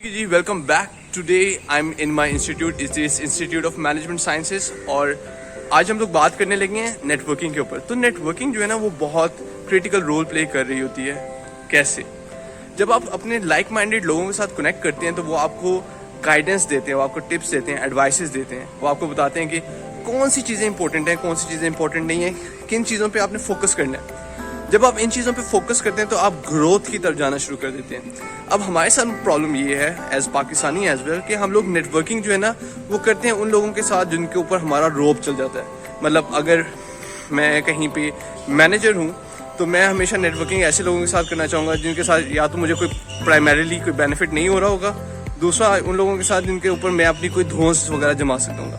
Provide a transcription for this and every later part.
Ji welcome back. Today I am in my institute, is this institute of management sciences, और आज हम लोग बात करने लगे हैं नेटवर्किंग के ऊपर। तो नेटवर्किंग जो है ना वो बहुत क्रिटिकल रोल प्ले कर रही होती है। कैसे? जब आप अपने लाइक माइंडेड लोगों के साथ कनेक्ट करते हैं तो वो आपको गाइडेंस देते हैं, वो आपको टिप्स देते हैं, एडवाइसेस देते हैं, वो आपको बताते हैं कि कौन सी चीज़ें इंपॉर्टेंट हैं, कौन सी चीज़ें इंपॉर्टेंट नहीं है, किन चीज़ों पे आपने फोकस करना है। जब आप इन चीज़ों पे फोकस करते हैं तो आप ग्रोथ की तरफ जाना शुरू कर देते हैं। अब हमारे साथ प्रॉब्लम ये है एज पाकिस्तानी एज वेल कि हम लोग नेटवर्किंग जो है ना वो करते हैं उन लोगों के साथ जिनके ऊपर हमारा रोब चल जाता है। मतलब अगर मैं कहीं पे मैनेजर हूँ तो मैं हमेशा नेटवर्किंग ऐसे लोगों के साथ करना चाहूँगा जिनके साथ या तो मुझे कोई प्राइमरीली कोई बेनिफिट नहीं हो रहा होगा, दूसरा उन लोगों के साथ जिनके ऊपर मैं अपनी कोई धौंस वगैरह जमा सकूँगा।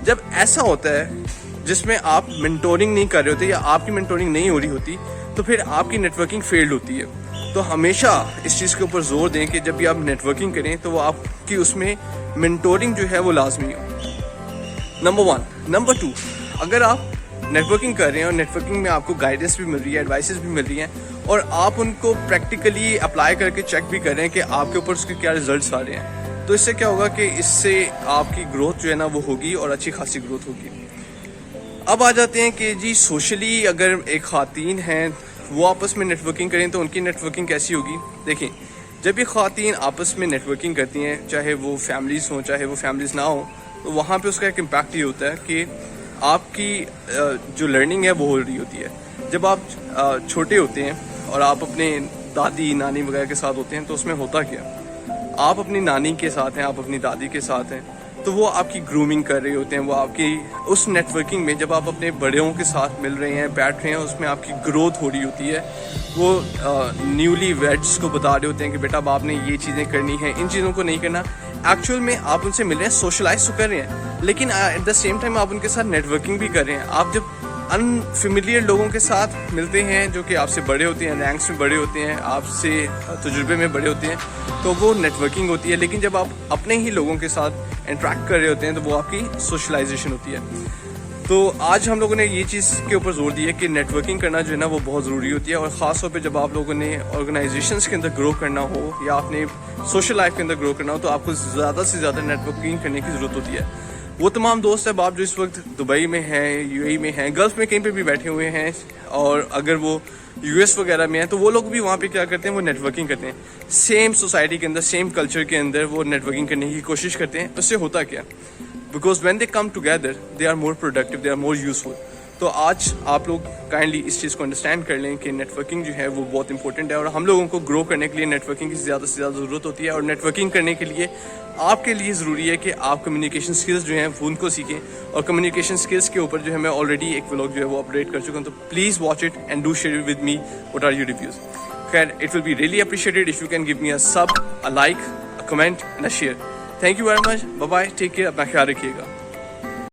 जब ऐसा होता है जिसमें आप मेंटोरिंग नहीं कर रहे होते या आपकी मेंटोरिंग नहीं हो रही होती तो फिर आपकी नेटवर्किंग फेल्ड होती है। तो हमेशा इस चीज़ के ऊपर जोर दें कि जब भी आप नेटवर्किंग करें तो वो आपकी उसमें मेंटोरिंग जो है वो लाजमी हो। नंबर 1। नंबर 2, अगर आप नेटवर्किंग कर रहे हैं और नेटवर्किंग में आपको गाइडेंस भी मिल रही है, एडवाइसेस भी मिल रही हैं और आप उनको प्रैक्टिकली अप्लाई करके चेक भी कर रहे हैं कि आपके ऊपर उसके क्या रिजल्ट्स आ रहे हैं, तो इससे क्या होगा कि इससे आपकी ग्रोथ जो है ना वो होगी और अच्छी खासी ग्रोथ होगी। अब आ जाते हैं कि जी सोशली अगर एक खातून हैं वो आपस में नेटवर्किंग करें तो उनकी नेटवर्किंग कैसी होगी। देखें, जब ये खातून आपस में नेटवर्किंग करती हैं, चाहे वो फैमिलीज़ हों चाहे वो फैमिलीज़ ना हो, तो वहाँ पे उसका एक इम्पैक्ट ये होता है कि आपकी जो लर्निंग है वो हो रही होती है। जब आप छोटे होते हैं और आप अपने दादी नानी वगैरह के साथ होते हैं तो उसमें होता क्या, आप अपनी नानी के साथ हैं, आप अपनी दादी के साथ हैं, तो वो आपकी ग्रूमिंग कर रहे होते हैं। वो आपकी उस नेटवर्किंग में जब आप अपने बड़ों के साथ मिल रहे हैं, बैठ रहे हैं, उसमें आपकी ग्रोथ हो रही होती है। वो न्यूली वेड्स को बता रहे होते हैं कि बेटा अब आपने ये चीज़ें करनी है, इन चीज़ों को नहीं करना। एक्चुअल में आप उनसे मिल रहे हैं, सोशलाइज तो कर रहे हैं, लेकिन एट द सेम टाइम आप उनके साथ नेटवर्किंग भी कर रहे हैं। आप जब अनफेमिलियर लोगों के साथ मिलते हैं जो कि आपसे बड़े होते हैं, रैंक्स में बड़े होते हैं, आपसे तजुर्बे में बड़े होते हैं, तो वो नेटवर्किंग होती है। लेकिन जब आप अपने ही लोगों के साथ इंटरेक्ट कर रहे होते हैं तो वो आपकी सोशलाइजेशन होती है। तो आज हम लोगों ने ये चीज़ के ऊपर जोर दिया कि नेटवर्किंग करना जो है ना वो बहुत ज़रूरी होती है, और ख़ास तौर पे जब आप लोगों ने ऑर्गेनाइजेशंस के अंदर ग्रो करना हो या अपने सोशल लाइफ के अंदर ग्रो करना हो तो आपको ज़्यादा से ज़्यादा नेटवर्किंग करने की ज़रूरत होती है। वो तमाम दोस्त अब आप जो इस वक्त दुबई में हैं, यूएई में हैं, गल्फ में कहीं पे भी बैठे हुए हैं, और अगर वो यूएस वगैरह में हैं तो वो लोग भी वहाँ पे क्या करते हैं, वो नेटवर्किंग करते हैं। सेम सोसाइटी के अंदर, सेम कल्चर के अंदर वो नेटवर्किंग करने की कोशिश करते हैं। उससे होता क्या, because when they come together they are more productive, they are more useful. तो आज आप लोग काइंडली इस चीज़ को अंडरस्टैंड कर लें कि नेटवर्किंग जो है वो बहुत इंपॉर्टेंट है, और हम लोगों को ग्रो करने के लिए नेटवर्किंग की ज़्यादा से ज़्यादा ज़रूरत होती है। और नेटवर्किंग करने के लिए आपके लिए ज़रूरी है कि आप कम्युनिकेशन स्किल्स जो हैं वो उनको सीखें, और कम्युनिकेशन स्किल्स के ऊपर जो है मैं ऑलरेडी एक व्लॉग जो है वो अपडेट कर चुका हूँ, तो please watch it and do share with me what are your reviews. खैर, it will be really appreciated if you can give me a sub, a like, a comment and a share. Thank you very much, bye bye, take care, अपना ख्याल रखिएगा।